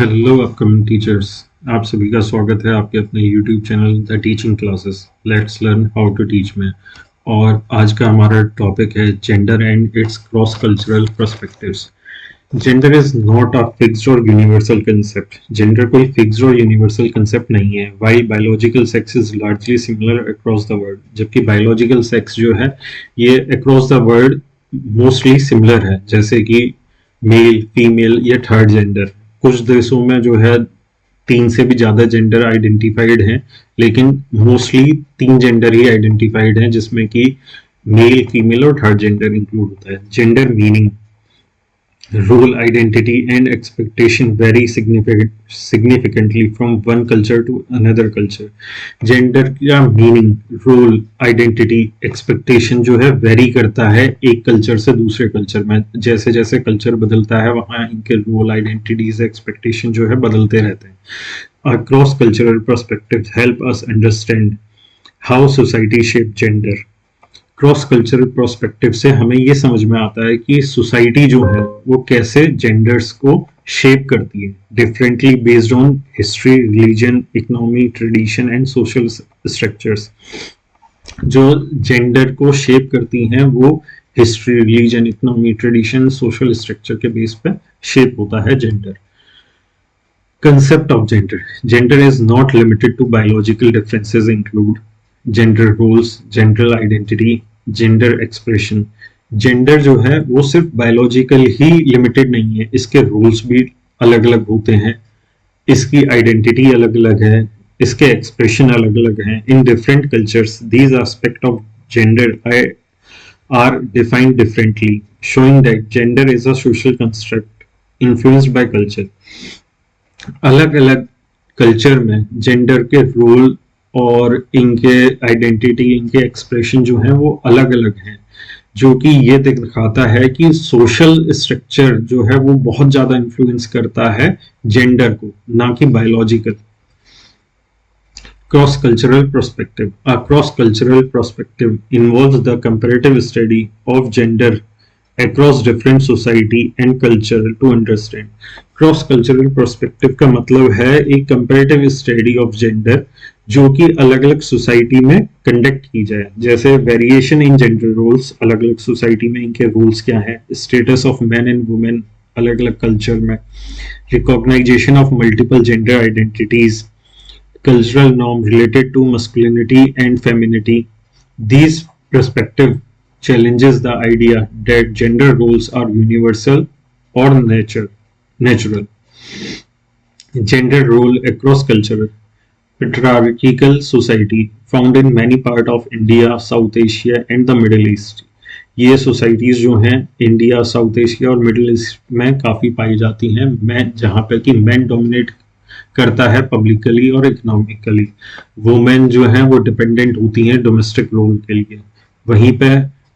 Hello upcoming teachers. आप सभी का स्वागत है आपके अपने YouTube channel the teaching classes let's learn how to teach में। और आज का हमारा टॉपिक है gender and its cross cultural perspectives. Gender is not a fixed और यूनिवर्सल कंसेप्ट। जेंडर कोई फिक्स्ड और यूनिवर्सल कंसेप्ट नहीं है। While biological sex is largely similar across the world, जबकि बायोलॉजिकल सेक्स जो है ये across the world mostly similar है, जैसे कि मेल, फीमेल या थर्ड जेंडर। कुछ देशों में जो है 3 से भी ज्यादा जेंडर आइडेंटिफाइड हैं, लेकिन मोस्टली 3 जेंडर ही आइडेंटिफाइड हैं, जिसमें कि मेल, फीमेल और थर्ड जेंडर इंक्लूड होता है। Gender meaning, role, identity, and expectation vary significantly from one culture to another culture. Gender का मीनिंग, रोल, आइडेंटिटी, एक्सपेक्टेशन जो है वेरी करता है एक कल्चर से दूसरे कल्चर में। जैसे जैसे कल्चर बदलता है वहाँ इनके रोल, आइडेंटिटीज, एक्सपेक्टेशन जो है बदलते रहते हैं। Across cultural perspectives help us understand how society shape gender. Cross cultural prospective से हमें ये समझ में आता है कि सोसाइटी जो है वो कैसे जेंडर्स को शेप करती है differently based on history, religion, economy, tradition and social structures. जो जेंडर को शेप करती हैं वो history, religion, economy, tradition, social structure के बेस पे शेप होता है gender. Concept of gender. Gender is not limited to biological differences include gender roles, gender identity, gender expression. Gender जो है वो सिर्फ बायोलॉजिकल ही लिमिटेड नहीं है, इसके रोल्स भी अलग अलग होते हैं, इसकी आइडेंटिटी अलग अलग है, इसके एक्सप्रेशन अलग अलग हैं। In different cultures these aspect of gender are defined differently, showing that gender is a social construct influenced by culture. अलग अलग कल्चर में जेंडर के रोल और इनके आइडेंटिटी, इनके एक्सप्रेशन जो हैं वो अलग अलग हैं, जो कि ये दिखाता है कि सोशल स्ट्रक्चर जो है वो बहुत ज्यादा इन्फ्लुएंस करता है जेंडर को, ना कि biological. Cross cultural perspective. A cross cultural perspective involves the comparative study of gender across different society and culture to understand. Cross cultural perspective का मतलब है एक कंपैरेटिव स्टडी ऑफ जेंडर जो कि अलग अलग सोसाइटी में कंडक्ट की जाए। जैसे वेरिएशन इन जेंडर रोल्स, अलग अलग सोसाइटी में इनके रोल्स क्या है, status of man and women अलग अलग कल्चर में, recognisation of multiple gender identities, cultural norm related to masculinity and femininity. These perspective challenges the idea that gender roles are universal or natural. Gender role across culture. Patriarchal society found in many parts of India, South Asia and the Middle East. ये societies जो हैं India, south Asia और middle east में काफी पाई जाती हैं, मैं जहाँ पे कि मैन डोमिनेट करता है पब्लिकली और इकोनॉमिकली। वुमेन जो है वो डिपेंडेंट होती हैं डोमेस्टिक रोल के लिए। वहीं पे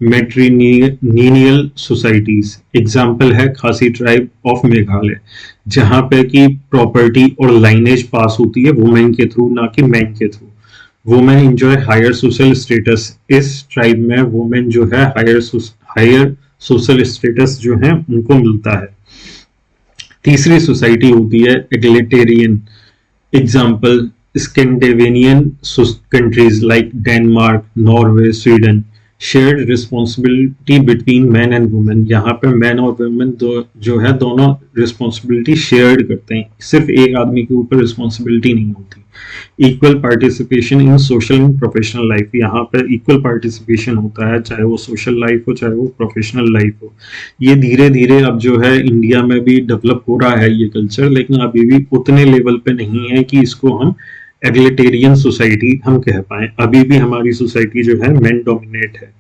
मैट्रिनियल सोसाइटीज, एग्जाम्पल है खासी ट्राइब ऑफ मेघालय, जहाँ पे कि प्रॉपर्टी और लाइनेज पास होती है वुमेन के थ्रू, ना कि मैन के थ्रू। Women enjoy higher social status. इस ट्राइब में वुमेन जो है हायर सोशल स्टेटस जो है उनको मिलता है। तीसरी सोसाइटी होती है egalitarian, example Scandinavian countries like Denmark, Norway, Sweden. Shared responsibility between man and women, यहाँ पे मैन और वुमेन जो है दोनों रिस्पॉन्सिबिलिटी शेयर्ड करते हैं, सिर्फ एक आदमी के ऊपर रिस्पॉन्सिबिलिटी नहीं होती। Equal participation in social and professional life, यहाँ पर इक्वल पार्टिसिपेशन होता है, चाहे वो सोशल लाइफ हो चाहे वो प्रोफेशनल लाइफ हो। ये धीरे धीरे अब जो है इंडिया में भी डेवलप हो रहा है ये कल्चर, लेकिन अभी भी उतने लेवल पे नहीं है कि इसको हम एगलिटेरियन सोसाइटी हम कह पाए। अभी भी हमारी सोसाइटी जो है मेन डोमिनेट है।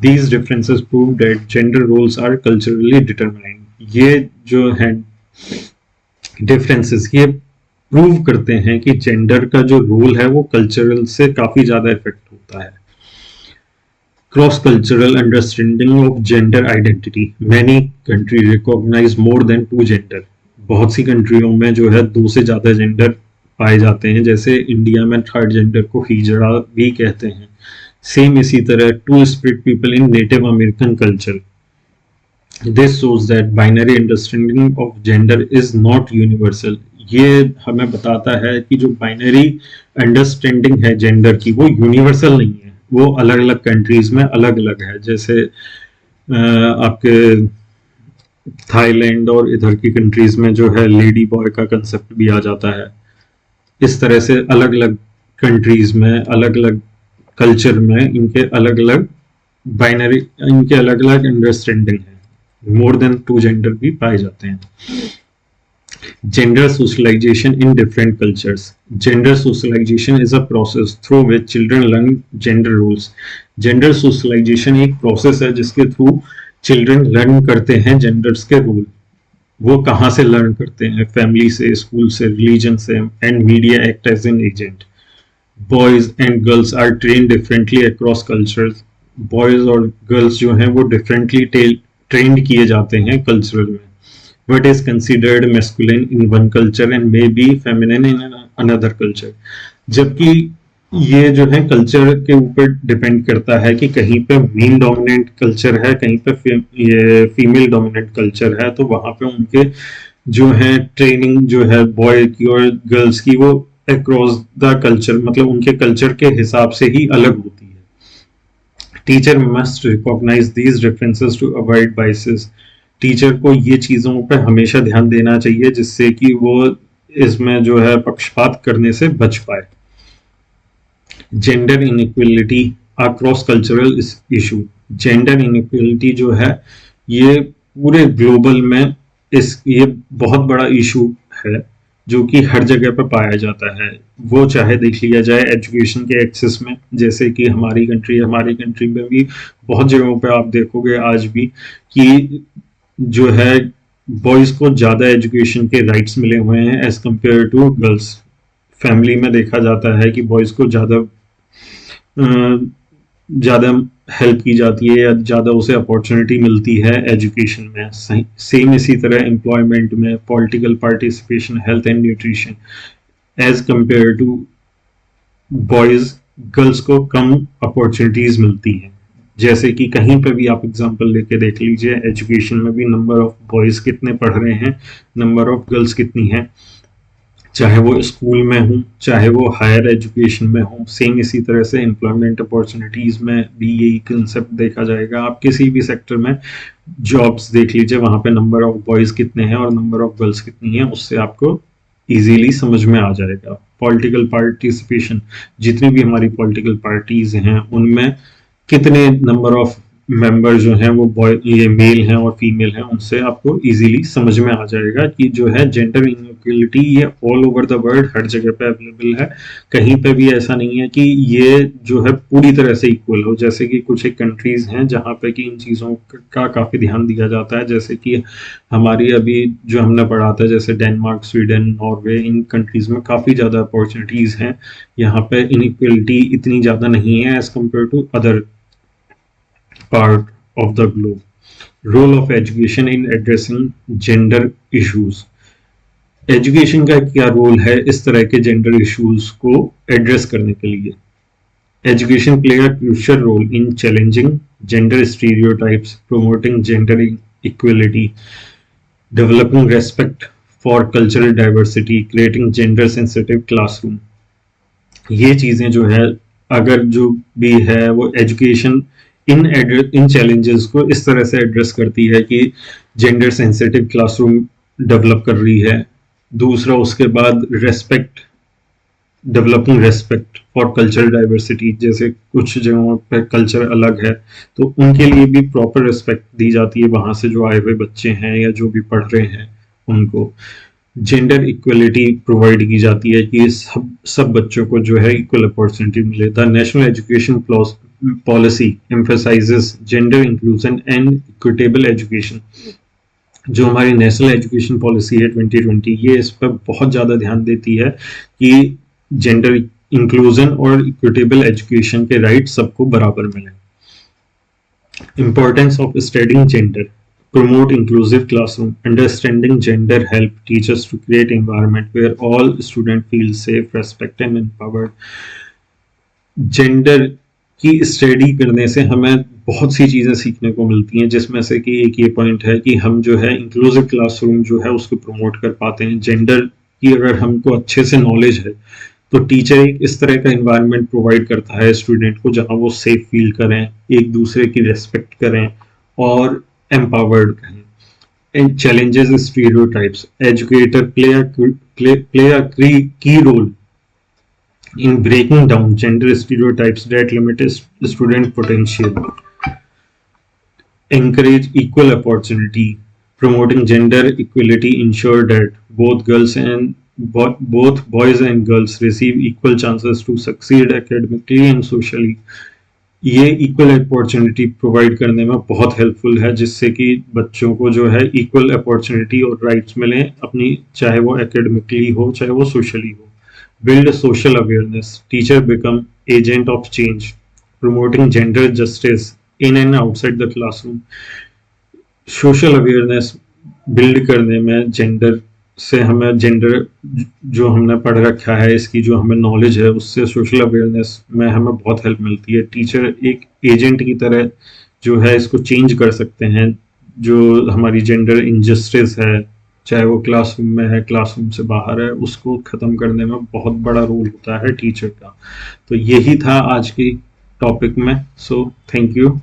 These differences prove that gender roles are culturally determined. ये जो है डिफरेंसेस ये प्रूव करते हैं कि जेंडर का जो रोल है वो कल्चरल से काफी ज्यादा इफेक्ट होता है। Cross cultural understanding of gender identity. Many country recognise more than 2 gender. बहुत सी कंट्रियों में जो है 2 से ज्यादा जेंडर पाए जाते हैं, जैसे इंडिया में थर्ड जेंडर को हिजड़ा भी कहते हैं। सेम इसी तरह two split people in native American culture. This shows that binary understanding of gender is not universal. ये हमें बताता है कि जो बाइनरी अंडरस्टैंडिंग है जेंडर की वो यूनिवर्सल नहीं है, वो अलग अलग कंट्रीज में अलग अलग है। जैसे आपके थाईलैंड और इधर की कंट्रीज में जो है लेडी बॉय का कंसेप्ट भी आ जाता है। इस तरह से अलग अलग कंट्रीज में अलग अलग कल्चर में इनके अलग अलग बाइनरी, इनके अलग अलग अंडरस्टैंडिंग है, मोर देन टू जेंडर भी पाए जाते हैं। Gender socialization in different cultures. Gender socialization is a process through which children learn gender roles. Gender socialization एक process है जिसके थ्रू children learn करते हैं genders के role. वो कहाँ से learn करते हैं? Family से, school से, religion से, and media act as an agent. Boys and girls are trained differently across cultures. Boys और girls जो हैं वो differently trained किए जाते हैं cultural में. What is considered masculine in one culture and may be feminine in another culture. जबकि ये जो है कल्चर के ऊपर डिपेंड करता है कि कहीं पे मेल डोमिनेंट कल्चर है, कहीं पे ये फीमेल डोमिनेंट कल्चर है, तो वहां पे उनके जो है ट्रेनिंग जो है बॉय की और गर्ल्स की वो अक्रॉस द कल्चर, मतलब उनके कल्चर के हिसाब से ही अलग होती है। Teacher must recognise these differences to avoid biases. Teacher को ये चीजों पर हमेशा ध्यान देना चाहिए जिससे कि वो इसमें जो है पक्षपात करने से बच पाए। Gender inequality across cultural issue. Gender inequality जो है ये पूरे ग्लोबल में ये बहुत बड़ा इशू है जो कि हर जगह पर पाया जाता है। वो चाहे देख लिया जाए एजुकेशन के एक्सेस में, जैसे कि हमारी कंट्री में भी बहुत जगहों पे आप देखोगे आज भी कि जो है बॉयज को ज्यादा एजुकेशन के राइट्स मिले हुए हैं as compare to girls. Family में देखा जाता है कि बॉयज को ज्यादा हेल्प की जाती है या ज्यादा उसे अपॉर्चुनिटी मिलती है एजुकेशन में। सेम इसी तरह एम्प्लॉयमेंट में, political participation, health and nutrition, as compare to boys girls को कम अपॉर्चुनिटीज मिलती हैं। जैसे कि कहीं पर भी आप एग्जांपल लेके देख लीजिए, एजुकेशन में भी नंबर ऑफ बॉयज कितने पढ़ रहे हैं, नंबर ऑफ गर्ल्स कितनी है, चाहे वो स्कूल में हो चाहे वो हायर एजुकेशन में हो। सेम इसी तरह से एम्प्लॉयमेंट अपॉर्चुनिटीज में भी यही कंसेप्ट देखा जाएगा। आप किसी भी सेक्टर में जॉब्स देख लीजिए, वहां पे नंबर ऑफ बॉयज कितने हैं और नंबर ऑफ गर्ल्स कितनी है, उससे आपको इजीली समझ में आ जाएगा। पॉलिटिकल पार्टिसिपेशन, जितनी भी हमारी पॉलिटिकल पार्टीज हैं उनमें कितने नंबर ऑफ मेंबर जो हैं वो बॉय ये मेल हैं और फीमेल हैं, उनसे आपको इजीली समझ में आ जाएगा कि जो है जेंडर इनइक्वलिटी ये ऑल ओवर द वर्ल्ड हर जगह पे अवेलेबल है। कहीं पे भी ऐसा नहीं है कि ये जो है पूरी तरह से इक्वल हो। जैसे कि कुछ एक कंट्रीज हैं जहाँ पे कि इन चीज़ों का काफ़ी ध्यान दिया जाता है, जैसे कि हमारी अभी जो हमने पढ़ा था जैसे डेनमार्क, स्वीडन, नॉर्वे, इन कंट्रीज में काफ़ी ज़्यादा अपॉर्चुनिटीज़ हैं। यहाँ पे इनइक्वलिटी इतनी ज़्यादा नहीं है as compare to other part of the globe. Role of education in addressing gender issues. Education का क्या रोल है इस तरह के जेंडर इश्यूज को एड्रेस करने के लिए? Education play a crucial role in challenging gender stereotypes, promoting gender equality, developing respect for cultural diversity, creating gender sensitive classroom. ये चीजें जो है अगर जो भी है वो एजुकेशन इन चैलेंजेस को इस तरह से एड्रेस करती है कि जेंडर सेंसिटिव क्लासरूम डेवलप कर रही है। दूसरा उसके बाद respect, developing respect for cultural diversity, जैसे कुछ जगहों पर कल्चर अलग है तो उनके लिए भी प्रॉपर रेस्पेक्ट दी जाती है वहां से जो आए हुए बच्चे हैं या जो भी पढ़ रहे हैं उनको। जेंडर इक्वलिटी प्रोवाइड की जाती है कि सब बच्चों को जो है इक्वल अपॉर्चुनिटी मिले। The national education policy emphasizes gender inclusion and equitable education। जो हमारी नेशनल एजुकेशन पॉलिसी है 2020, ये इस पर बहुत ज़्यादा ध्यान देती है कि जेंडर इंक्लूजन और इक्विटेबल एजुकेशन के राइट सबको बराबर मिले। Importance of studying gender, promote inclusive classroom, understanding gender help teachers to create environment where all students feel safe, respected and empowered। Gender की स्टडी करने से हमें बहुत सी चीज़ें सीखने को मिलती हैं, जिसमें से कि एक ये पॉइंट है कि हम जो है इंक्लूसिव क्लासरूम जो है उसको प्रमोट कर पाते हैं। जेंडर की अगर हमको अच्छे से नॉलेज है, तो टीचर एक इस तरह का इन्वायरमेंट प्रोवाइड करता है स्टूडेंट को जहां वो सेफ फील करें, एक दूसरे की रेस्पेक्ट करें और एम्पावर्ड करें. And challenges stereotypes. Educator play a key role in breaking down gender stereotypes that limit student potential. Encourage equal opportunity. Promoting gender equality ensure that both boys and girls receive equal chances to succeed academically and socially. ये equal opportunity provide करने में बहुत helpful है, जिससे कि बच्चों को जो है इक्वल अपॉर्चुनिटी और राइट्स मिले अपनी, चाहे वो एकेडमिकली हो चाहे वो सोशली हो. Build social awareness. Teacher become agent of change. Promoting gender justice in and outside the classroom. Social awareness build करने में जेंडर से हमें जेंडर जो हमने पढ़ रखा है, इसकी जो हमें नॉलेज है, उससे सोशल अवेयरनेस में हमें बहुत हेल्प मिलती है. टीचर एक एजेंट की तरह जो है इसको चेंज कर सकते हैं. जो हमारी जेंडर इनजस्टिस है, चाहे वो क्लासरूम में है क्लासरूम से बाहर है, उसको ख़त्म करने में बहुत बड़ा रोल होता है टीचर का. तो यही था आज की टॉपिक में. So thank you.